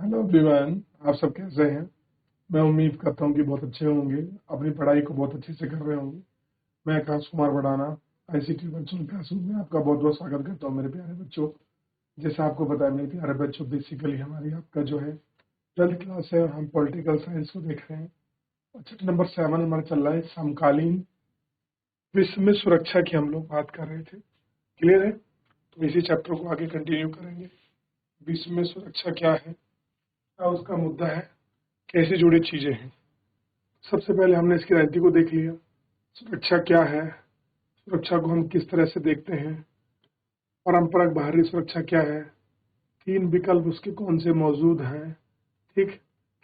Hello everyone, आप सब कैसे हैं। मैं उम्मीद करता हूँ कि बहुत अच्छे होंगे, अपनी पढ़ाई को बहुत अच्छे से कर रहे होंगे। मैं Akash Kumar Badana ICT virtual classroom में आपका बहुत बहुत स्वागत करता हूँ मेरे प्यारे बच्चों। जैसे आपको पता है मेरे प्यारे बच्चों, बेसिकली हमारी आपका जो है 12th क्लास है और हम पॉलिटिकल साइंस को देख रहे हैं। और चैप्टर नंबर 7 हमारा चल रहा है समकालीन विश्व में सुरक्षा की हम लोग बात कर रहे थे। क्लियर है? तो इसी चैप्टर को आगे कंटिन्यू करेंगे। विश्व में सुरक्षा क्या है, क्या उसका मुद्दा है, कैसे जुड़ी चीजें हैं। सबसे पहले हमने इसकी राजनीति को देख लिया। सुरक्षा क्या है, सुरक्षा को हम किस तरह से देखते हैं, पारंपरिक बाहरी सुरक्षा क्या है, तीन विकल्प उसके कौन से मौजूद हैं, ठीक,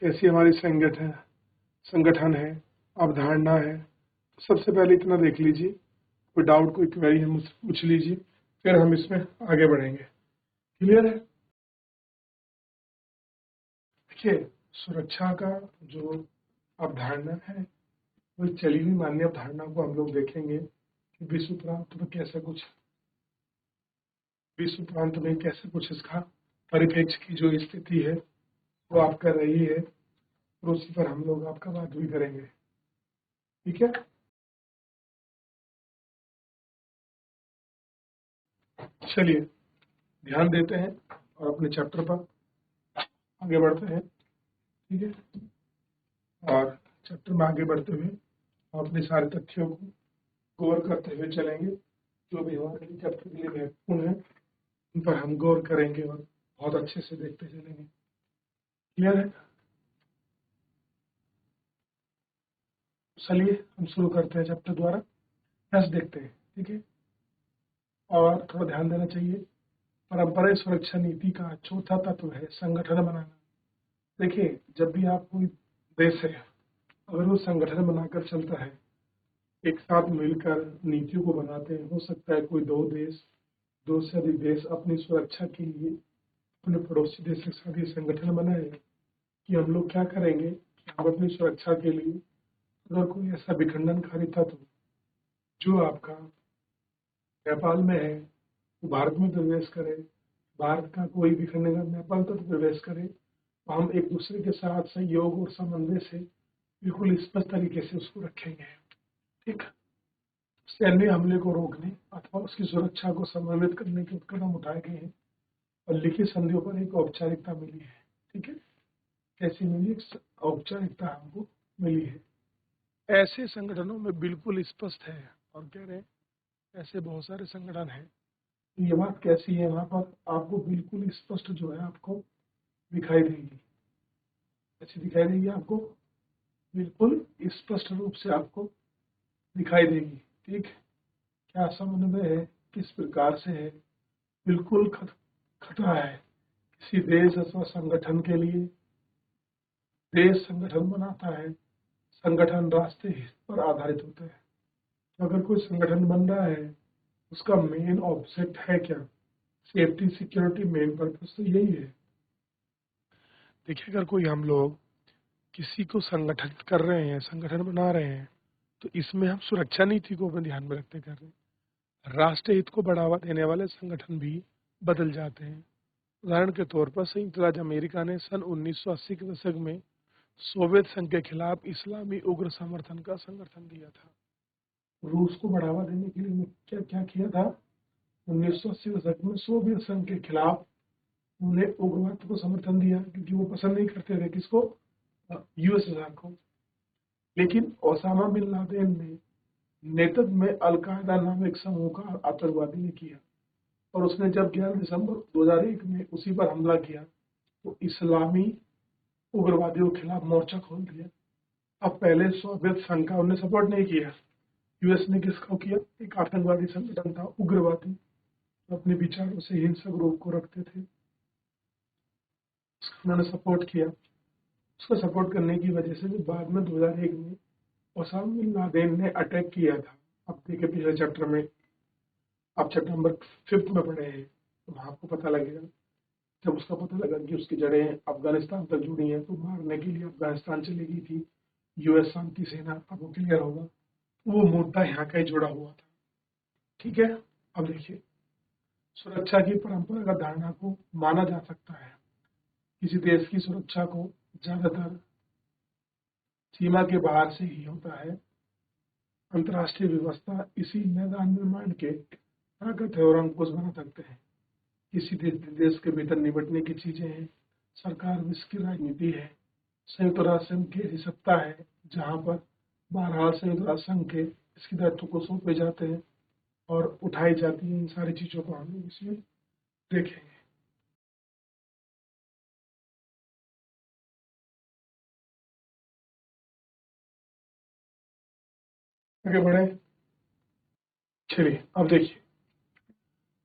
कैसी हमारी संगठन है, अवधारणा है। तो सबसे पहले इतना देख लीजिए, कोई डाउट कोई क्वेरी है मुझसे पूछ लीजिए, फिर हम इसमें आगे बढ़ेंगे। क्लियर है? देखिए, सुरक्षा का जो अवधारणा है वो चली हुई मान्य अवधारणा को हम लोग देखेंगे कि विश्व प्रांत में कैसे कुछ इसका परिप्रेक्ष्य की जो स्थिति है वो आपका रही है, और उसी पर हम लोग आपका बात भी करेंगे। ठीक है, चलिए ध्यान देते हैं और अपने चैप्टर पर आगे बढ़ते हैं। ठीक है, और चैप्टर में आगे बढ़ते हुए हम अपने सारे तथ्यों को गौर करते हुए चलेंगे, जो भी हमारे लिए चैप्टर के लिए महत्वपूर्ण है उन पर हम गौर करेंगे और बहुत अच्छे से देखते चलेंगे। क्लियर है? चलिए हम शुरू करते हैं चैप्टर द्वारा, बस देखते हैं। ठीक है, और थोड़ा ध्यान देना चाहिए, परंपरागत सुरक्षा नीति का चौथा तत्व है संगठन बनाना। देखिए, जब भी आप कोई देश है, अगर वो संगठन बनाकर चलता है, एक साथ मिलकर नीतियों को बनाते हैं, हो सकता है कोई दो से अधिक देश अपनी सुरक्षा के लिए अपने पड़ोसी देश के साथ ये संगठन बनाए कि हम लोग क्या करेंगे कि हम अपनी सुरक्षा के लिए अगर कोई ऐसा विखंडनकारी तत्व जो आपका नेपाल में है वो भारत में प्रवेश करे, भारत का कोई विखंडन नेपाल तक प्रवेश करे, तो हम एक दूसरे के साथ सहयोग और समन्वय से बिल्कुल स्पष्ट तरीके से उसको रखेंगे। ठीक, सैन्य हमले को रोकने अथवा उसकी सुरक्षा को समन्वित करने के कदम उठाए गए हैं और लिखित संधियों पर एक औपचारिकता मिली है। ठीक है, कैसी मिली? औपचारिकता हमको मिली है। ऐसे संगठनों में बिल्कुल स्पष्ट है, और कह रहे हैं ऐसे बहुत सारे संगठन हैं। ये बात कैसी है, वहां पर आपको बिल्कुल स्पष्ट जो है आपको दिखाई देगी। ऐसी दिखाई देगी आपको, बिल्कुल स्पष्ट रूप से आपको दिखाई देगी। ठीक, क्या समन्वय है, किस प्रकार से है, बिल्कुल खतरा है किसी देश अथवा संगठन के लिए। देश संगठन बनाता है, संगठन राष्ट्रीय हित पर आधारित होता है। तो अगर कोई संगठन बन रहा है, उसका मेन ऑब्जेक्ट है क्या? सेफ्टी सिक्योरिटी मेन पर्पज तो यही है। देखिए, अगर कोई हम लोग किसी को संगठित कर रहे हैं, संगठन बना रहे हैं, तो इसमें हम सुरक्षा नीति को अपने ध्यान में रखते कर रहे हैं। राष्ट्र हित को बढ़ावा देने वाले संगठन भी बदल जाते हैं। उदाहरण के तौर पर संयुक्त राज्य अमेरिका ने सन 1980 के दशक में सोवियत संघ के खिलाफ इस्लामी उग्र समर्थन का संगठन दिया था। रूस को बढ़ावा देने के लिए क्या क्या किया था? 1980 दशक में सोवियत संघ के खिलाफ उन्हें उग्रवाद को समर्थन दिया, क्योंकि वो पसंद नहीं करते थे किसको? यूएसएसआर को। लेकिन ओसामा बिन लादेन ने नेतृत्व में अलकायदा नाम एक समूह का आतंकवादी ने किया, और उसने जब 11 दिसंबर 2001 में उसी पर हमला किया तो इस्लामी उग्रवादियों के खिलाफ मोर्चा खोल दिया। अब पहले सोवियत संघ का उन्हें सपोर्ट नहीं किया, यूएस ने किसको किया? एक आतंकवादी संगठन था, उग्रवादी, तो अपने विचारों से हिंसक रूप को रखते थे, उन्होंने सपोर्ट किया। उसको सपोर्ट करने की वजह से बाद में 2001 में ओसामा बिन लादेन ने अटैक किया था। अब देखिए, पिछले चैप्टर में आप चैप्टर नंबर 5 में पढ़े हैं, तो वहाँ आपको पता लगेगा, जब उसका पता लगा कि उसकी जड़ें अफगानिस्तान तक जुड़ी हैं, तो मारने के लिए अफगानिस्तान चली गई थी यूएस शांति सेना। अब वो क्लियर होगा, वो मुद्दा यहाँ का ही जुड़ा हुआ था। ठीक है, अब देखिए, सुरक्षा की परंपरागत धारणा को माना जा सकता है किसी देश की सुरक्षा को ज्यादातर सीमा के बाहर से ही होता है। अंतर्राष्ट्रीय व्यवस्था इसी मैदान निर्माण के ताकत है और अंकुश बना सकते हैं। किसी देश के भीतर निपटने की चीजें हैं, सरकार विश्व की राजनीति है, संयुक्त राष्ट्र संघ की ऐसी सत्ता है जहां पर बहरहाल संयुक्त राष्ट्र संघ के इसके दायित्व को सौंपे जाते हैं और उठाई जाती हैं। इन सारी चीजों को हम लोग इसमें देखेंगे। आगे बढ़े। चलिए अब देखिए,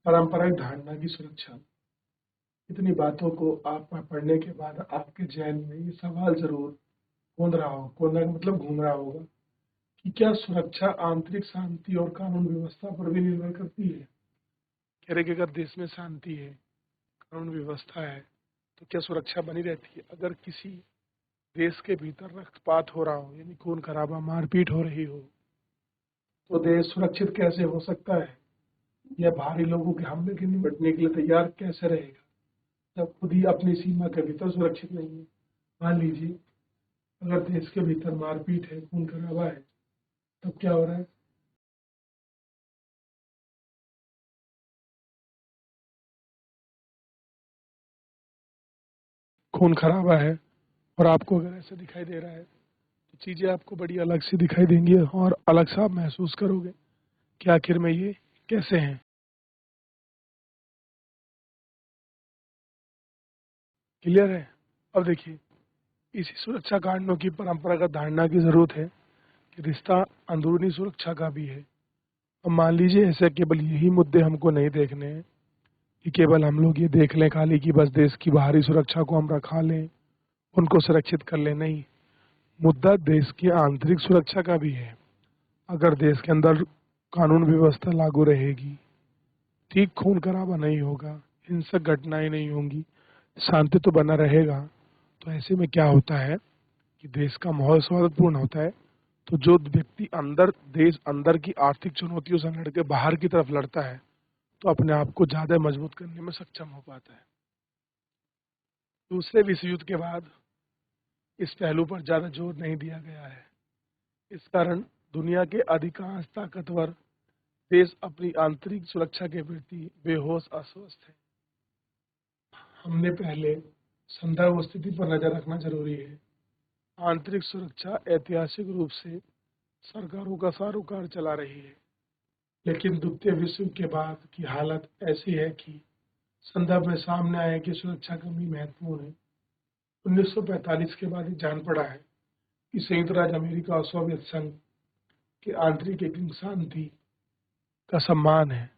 पारंपरिक धारणा की सुरक्षा। इतनी बातों को आप पढ़ने के बाद आपके जहन में ये सवाल जरूर कौंध रहा हो, कौंधने का मतलब घूम रहा होगा कि क्या सुरक्षा आंतरिक शांति और कानून व्यवस्था पर भी निर्भर करती है। कह रहे कि अगर देश में शांति है, कानून व्यवस्था है, तो क्या सुरक्षा बनी रहती है। अगर किसी देश के भीतर रक्तपात हो रहा हो, यानी खून खराबा, मारपीट हो रही हो, तो देश सुरक्षित कैसे हो सकता है, या भारी लोगों के हमले के निपटने के लिए तैयार कैसे रहेगा जब खुद ही अपनी सीमा के भीतर सुरक्षित नहीं है। मान लीजिए अगर देश के भीतर मारपीट है, खून खराबा है, तब क्या हो रहा है। खून खराबा है और आपको अगर ऐसे दिखाई दे रहा है तो चीजें आपको बड़ी अलग सी दिखाई देंगी और अलग सा आप महसूस करोगे कि आखिर में ये कैसे हैं। क्लियर है। अब देखिए, इसी सुरक्षा कारणों की परंपरागत धारणा की जरूरत है कि रिश्ता अंदरूनी सुरक्षा का भी है। अब मान लीजिए ऐसे केवल यही मुद्दे हमको नहीं देखने हैं कि केवल हम लोग ये देख लें खाली कि बस देश की बाहरी सुरक्षा को हम रखा लें, उनको सुरक्षित कर लें। नहीं, मुद्दा देश की आंतरिक सुरक्षा का भी है। अगर देश के अंदर कानून व्यवस्था लागू रहेगी, ठीक खून खराबा नहीं होगा, हिंसक घटनाएं नहीं होंगी, शांति तो बना रहेगा, तो ऐसे में क्या होता है कि देश का माहौल सौहार्दपूर्ण होता है। तो जो व्यक्ति अंदर देश अंदर की आर्थिक चुनौतियों से लड़के बाहर की तरफ लड़ता है, तो अपने आप को ज्यादा मजबूत करने में सक्षम हो पाता है। दूसरे विश्व युद्ध के बाद इस पहलू पर ज्यादा जोर नहीं दिया गया है। इस कारण दुनिया के अधिकांश ताकतवर देश अपनी आंतरिक सुरक्षा के प्रति बेहोश अस्वस्थ हैं। हमने पहले संदर्भ स्थिति पर नजर रखना जरूरी है। आंतरिक सुरक्षा ऐतिहासिक रूप से सरकारों का सारोकार चला रही है, लेकिन द्वितीय विश्व के बाद की हालत ऐसी है कि संदर्भ में सामने आया कि सुरक्षा कमी महत्वपूर्ण है। 1945 के बाद ये जान पड़ा है कि संयुक्त राज्य अमेरिका और सोवियत संघ के आंतरिक एक शांति का सम्मान है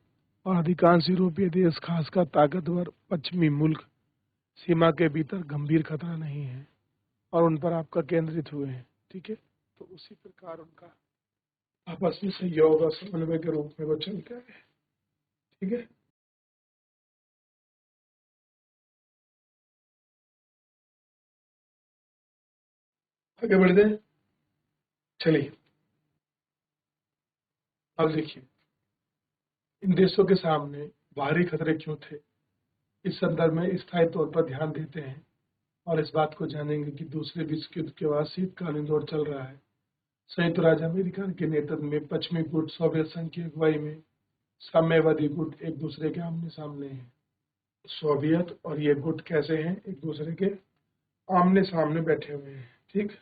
और अधिकांश यूरोपीय देश, खासकर ताकतवर पश्चिमी मुल्क, सीमा के भीतर गंभीर खतरा नहीं है और उन पर आपका केंद्रित हुए हैं। ठीक है, तो उसी प्रकार उनका आपस में सहयोग और समन्वय के रूप में वो चलता है। ठीक है, आगे बढ़ जाए। चलिए अब देखिए, इन देशों के सामने बाहरी खतरे क्यों थे, इस संदर्भ में स्थायी तौर पर ध्यान देते हैं और इस बात को जानेंगे कि दूसरे विश्व युद्ध के बाद शीतकालीन दौर चल रहा है। संयुक्त राज्य अमेरिका के नेतृत्व में पश्चिमी गुट सोवियत संघ की अगुवाई में साम्यवादी गुट एक दूसरे के आमने सामने हैं। सोवियत और ये गुट कैसे हैं, एक दूसरे के आमने सामने बैठे हुए हैं। ठीक,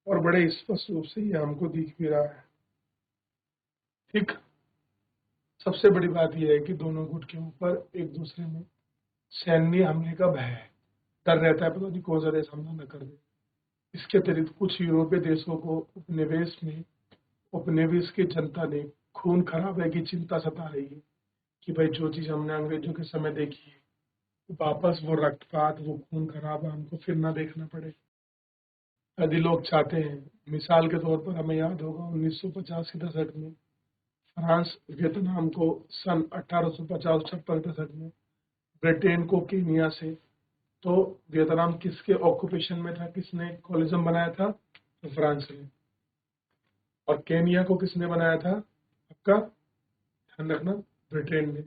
और बड़े स्पष्ट रूप से ये हमको दिख भी रहा है। ठीक, सबसे बड़ी बात यह है कि दोनों गुट के ऊपर एक दूसरे में सैन्य हमले का भय है, डर रहता है, पता नहीं कौन सा देश हमला न कर दे। इसके अतिरिक्त कुछ यूरोपीय देशों को उपनिवेश की जनता ने खून खराबे की चिंता सता रही है कि भाई जो चीज हमने अंग्रेजों के समय देखी है, वापस वो रक्तपात, वो खून खराबा हमको फिर ना देखना पड़े। यदि लोग चाहते हैं, मिसाल के तौर पर हमें याद होगा 1950 के दशक में फ्रांस वियतनाम को सन 1850-56 दशक में ब्रिटेन को केनिया से, तो वियतनाम किसके ऑक्यूपेशन में था, किसने कोलिज्म बनाया था, तो फ्रांस ने। और केनिया को किसने बनाया था, आपका ध्यान रखना, ब्रिटेन ने।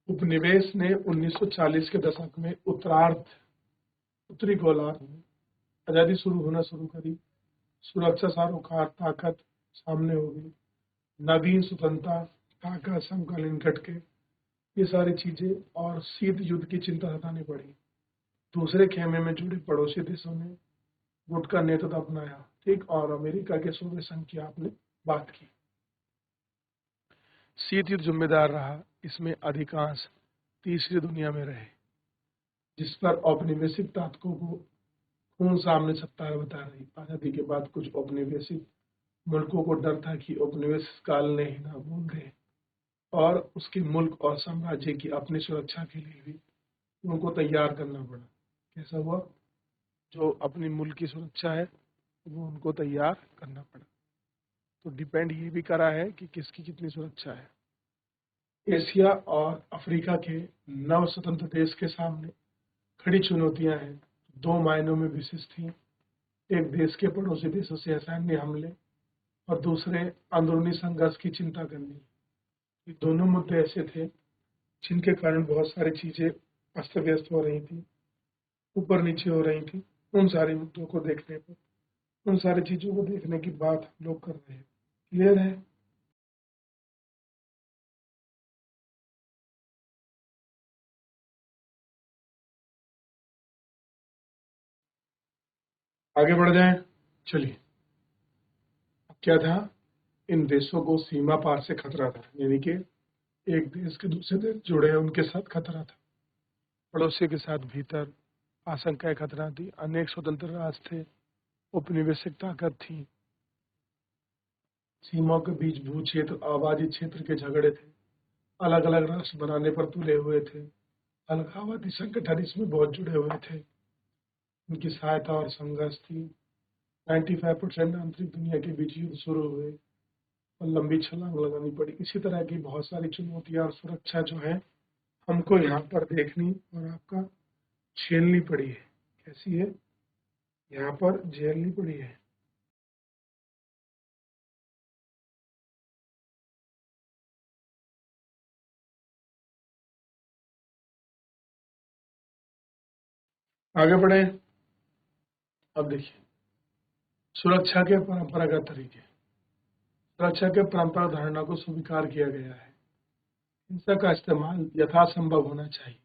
उपनिवेश ने 1940 के दशक में उत्तरार्ध उत्तरी गोलार्ध में आज़ादी होना शुरू करी, सुरक्षा सरोकार ताकत सामने हो गई, नवीन स्वतंत्रता ताकत समकालीन घटके, ये सारी चीजें और शीत युद्ध की चिंता सतानी पड़ी। दूसरे खेमे में जुड़े पड़ोसी देशों ने गुट का नेतृत्व अपनाया, ठीक, और अमेरिका के सूबे संघ की आपने बात की। शीत युद्ध जिम्मेदार रहा, इसमें अधिकांश तीसरी दुनिया में रहे, जिस पर औपनिवेशिक ताकतों को खून सामने सत्ता बता रही। आजादी के बाद कुछ औपनिवेशिक मुल्कों को डर था कि औपनिवेशिक काल ने ही ना भूल गए और उसके मुल्क और साम्राज्य की अपनी सुरक्षा के लिए भी उनको तैयार करना पड़ा। कैसा हुआ? जो अपनी मुल्क की सुरक्षा है वो उनको तैयार करना पड़ा। तो डिपेंड ये भी करा है कि किसकी कितनी सुरक्षा है। एशिया और अफ्रीका के नव स्वतंत्र देश के सामने खड़ी चुनौतियां हैं, दो मायनों में विशेष थी। एक देश के पड़ोसी देशों से सैन्य हमले और दूसरे अंदरूनी संघर्ष की चिंता करनी। ये दोनों मुद्दे ऐसे थे जिनके कारण बहुत सारी चीजें अस्त व्यस्त हो रही थी, ऊपर नीचे हो रही थी। उन सारे मुद्दों को देखने पर, उन सारी चीजों को देखने की बात हम लोग कर रहे हैं। क्लियर है? आगे बढ़ जाएं। चलिए, अब क्या था? इन देशों को सीमा पार से खतरा था, यानी कि एक देश के दूसरे देश जुड़े हैं उनके साथ खतरा था। पड़ोसी के साथ भीतर आशंकाएं खतरा थी। अनेक स्वतंत्र राज्य थे, उपनिवेशिक ताकत थी, सीमाओं के बीच भू क्षेत्र, आबादी क्षेत्र के झगड़े थे, अलग अलग राष्ट्र बनाने पर तुले हुए थे, अलगाववादी संगठन इसमें बहुत जुड़े हुए थे, उनकी सहायता और संघर्ष थी। 95% आंतरिक दुनिया के बीच युद्ध शुरू हुए और लंबी छलांग लगानी पड़ी। इसी तरह की बहुत सारी चुनौतियां और सुरक्षा जो है हमको यहाँ पर देखनी और आपका झेलनी पड़ी है। कैसी है? यहाँ पर झेलनी पड़ी है। आगे बढ़े। अब देखिए, सुरक्षा के परंपरागत तरीके। सुरक्षा के परंपरागत धारणा को स्वीकार किया गया है। हिंसा का इस्तेमाल यथासंभव होना चाहिए।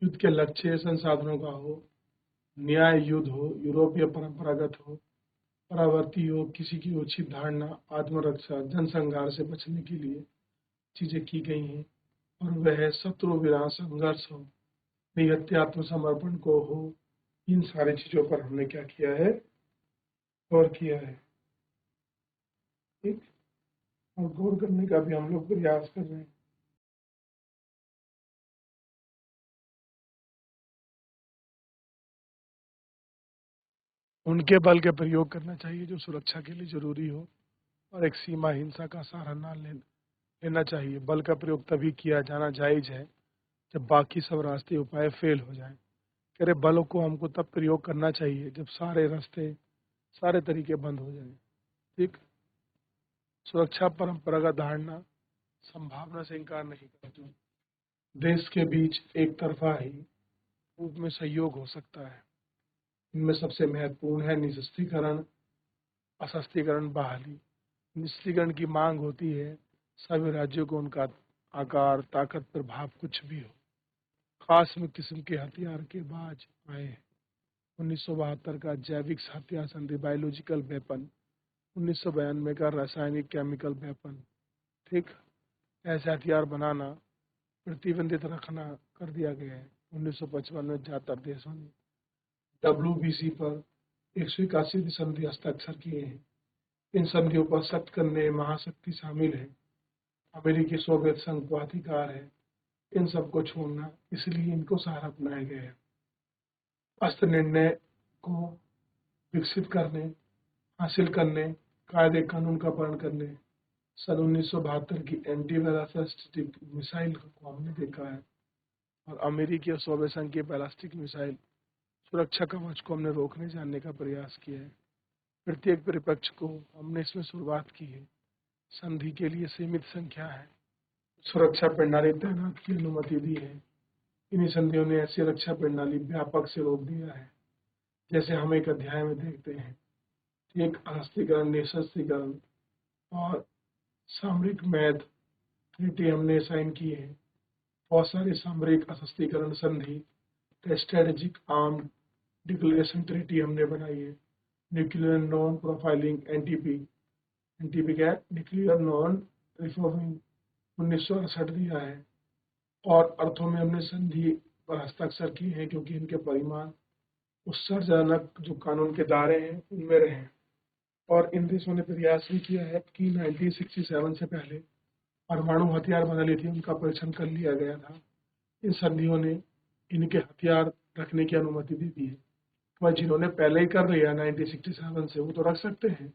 युद्ध के लक्ष्य संसाधनों का हो, न्याय युद्ध हो, यूरोपीय परंपरागत हो, परावर्ती हो, किसी की उचित धारणा, आत्मरक्षा, जनसंहार से बचने के लिए चीजें की गई हैं, और वह शत्रु विनाश संघर्ष हो, निहत्या आत्मसमर्पण को हो। इन सारी चीजों पर हमने क्या किया है? गौर किया है, ठीक, और गौर करने का भी हम लोग प्रयास कर रहे हैं। उनके बल के प्रयोग करना चाहिए जो सुरक्षा के लिए जरूरी हो, और एक सीमा हिंसा का सहारा न लेना चाहिए। बल का प्रयोग तभी किया जाना जायज है जब बाकी सब रास्ते उपाय फेल हो जाएं। कह रहे बलों को हमको तब प्रयोग करना चाहिए जब सारे रास्ते, सारे तरीके बंद हो जाएं। ठीक, सुरक्षा परंपरागत धारणा संभावना से इनकार नहीं करती। देश के बीच एक तरफा ही रूप में सहयोग हो सकता है। इनमें सबसे महत्वपूर्ण है निशस्त्रीकरण, असशस्त्रीकरण, बहाली। निशस्त्रीकरण की मांग होती है सभी राज्यों को उनका आकार, ताकत, प्रभाव कुछ भी हो, खास में किस्म के हथियार के बाज आए। 1972 का जैविक हथियार संधि, बायोलॉजिकल वेपन, 1992 का रासायनिक केमिकल वेपन, ठीक, ऐसे हथियार बनाना प्रतिबंधित रखना कर दिया गया है। 1955 में ज्यादातर देशों ने WBC पर 181 संधि हस्ताक्षर किए हैं। इन संधियों पर सख्त करने महाशक्ति शामिल है, अमेरिकी सोवियत संघ को अधिकार है इन सबको छोड़ना, इसलिए इनको सहारा अपनाया गया है। अस्त्र निर्णय को विकसित करने, हासिल करने, कायदे कानून का पालन करने। सन 1972 की एंटी बैलिस्टिक मिसाइल को हमने देखा है, और अमेरिकी और सोवियत संघ की बैलिस्टिक मिसाइल सुरक्षा कवच को हमने रोकने जानने का प्रयास किया है। प्रत्येक परिपक्ष को हमने इसमें शुरुआत की है। संधि के लिए सीमित संख्या है, सुरक्षा प्रणाली तैनात की अनुमति दी है। इन्हीं संधियों ने ऐसी रक्षा प्रणाली व्यापक से रोक दिया है, जैसे हम एक अध्याय में देखते हैं। एक हस्तीकरण, निशस्त्रीकरण और सामरिक मैद ट्रीटी हमने साइन किए हैं। बहुत सारे सामरिक असस्तीकरण संधि, स्ट्रेटेजिक आर्म डिक्लेरेशन ट्रीटी हमने बनाई है। Nuclear non profiling NTP, NTP क्या है? न्यूक्लियर नॉन रिफॉर्मिंग 1968 दिया है। और अर्थों में हमने संधि पर हस्ताक्षर किए हैं, क्योंकि इनके परिमाण उत्सर्जनक जो कानून के दायरे हैं उनमें रहे। और इन देशों ने प्रयास भी किया है कि 1967 से पहले परमाणु हथियार बना ली थी, उनका परीक्षण कर लिया गया था। इन संधियों ने इनके हथियार रखने की अनुमति दे दी है। वह जिन्होंने पहले ही कर लिया 1967 से, वो तो रख सकते हैं।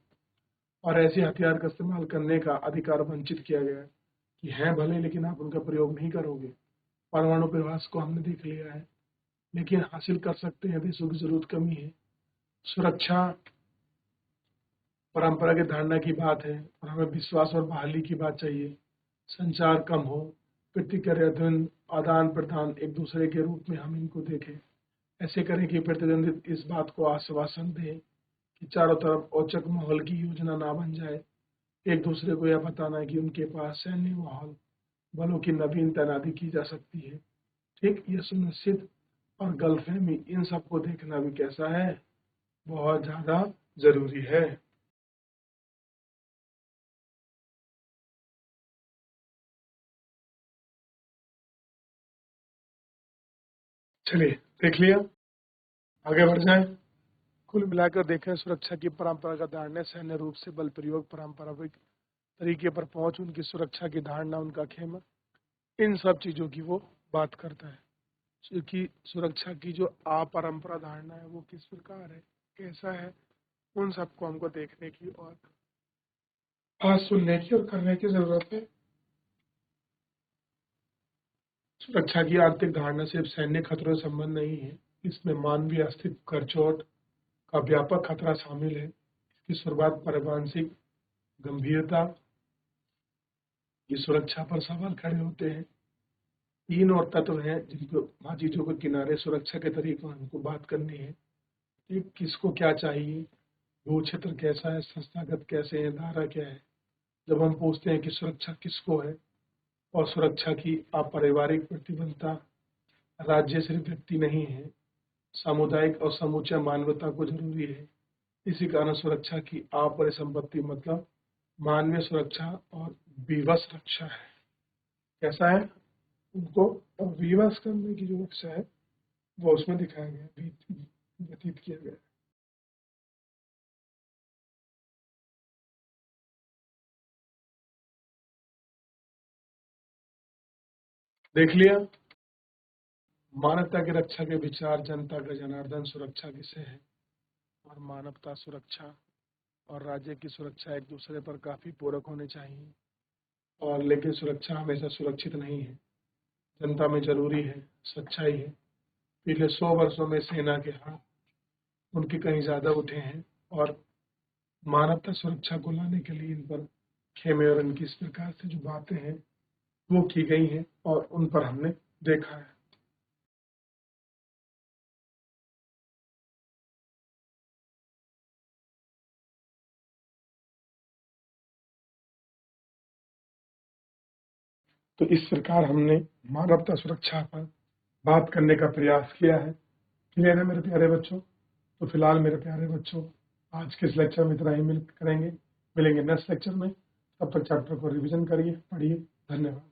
और ऐसे हथियार का इस्तेमाल करने का अधिकार वंचित किया गया कि हैं भले, लेकिन आप उनका प्रयोग नहीं करोगे। परमाणु प्रवास को हमने देख लिया है, लेकिन हासिल कर सकते हैं, देशों की जरूरत कमी है। सुरक्षा परंपरा की धारणा की बात है, और हमें विश्वास और बहाली की बात चाहिए। संचार कम हो, प्रतिक्रिया आदान प्रदान एक दूसरे के रूप में हम इनको देखें। ऐसे करें कि प्रतिद्वंदित इस बात को आश्वासन दें कि चारों तरफ औचक माहौल की योजना ना बन जाए। एक दूसरे को यह बताना कि उनके पास सैन्य माहौल बलों की नवीन तैनाती की जा सकती है। ठीक, ये सुनिश्चित और गलतफहमी इन सबको देखना भी कैसा है, बहुत ज्यादा जरूरी है। चलिए देख लिया, आगे बढ़ जाए। कुल मिलाकर देखें, सुरक्षा की परंपरागत धारणा सैन्य रूप से बल प्रयोग, पारंपरिक तरीके पर पहुंच, उनकी सुरक्षा की धारणा, उनका खेमा, इन सब चीजों की वो बात करता है। क्योंकि सुरक्षा की जो अपरंपरा धारणा है वो किस प्रकार है, कैसा है, उन सबको हमको देखने की और आज सुनने की और करने की जरूरत है। सुरक्षा की आंतरिक धारणा सिर्फ सैन्य खतरों से संबंध नहीं है, इसमें मानवीय अस्तित्व, करचोट का व्यापक खतरा शामिल है। इसकी शुरुआत पारमाणविक गंभीरता की सुरक्षा पर सवाल खड़े होते हैं। तीन और तत्व हैं जिनको चीजों के किनारे सुरक्षा के तरीकों हमको बात करनी है। एक, किसको क्या चाहिए, भू क्षेत्र कैसा है, संस्थागत कैसे है, धारा क्या है। जब हम पूछते हैं कि सुरक्षा किसको है, और सुरक्षा की अपारिवारिक प्रतिबद्धता राज्य सिर्फ व्यक्ति नहीं है, सामुदायिक और समूचा मानवता को जरूरी है। इसी कारण सुरक्षा की अपरिसंपत्ति मतलब मानवीय सुरक्षा और विवश रक्षा है। कैसा है, उनको विवश करने की जो रक्षा है वो उसमें दिखाया गया, व्यतीत किया गया। देख लिया, मानवता की रक्षा के विचार, जनता का जनार्दन सुरक्षा किसे है, और मानवता सुरक्षा और राज्य की सुरक्षा एक दूसरे पर काफी पूरक होने चाहिए। और लेकिन सुरक्षा हमेशा सुरक्षित नहीं है। जनता में जरूरी है, सच्चाई है। पिछले 100 वर्षों में सेना के हाथ उनके कहीं ज्यादा उठे हैं, और मानवता सुरक्षा को लाने के लिए इन पर खेमे और इनकी इस प्रकार से जो बातें हैं वो की गई हैं, और उन पर हमने देखा है। तो इस प्रकार हमने मानवता सुरक्षा पर बात करने का प्रयास किया है। क्लियर है मेरे प्यारे बच्चों? तो फिलहाल मेरे प्यारे बच्चों, आज के इस लेक्चर में इतना ही मिलेंगे नेक्स्ट लेक्चर में। तब तक चैप्टर को रिवीजन करिए, पढ़िए। धन्यवाद।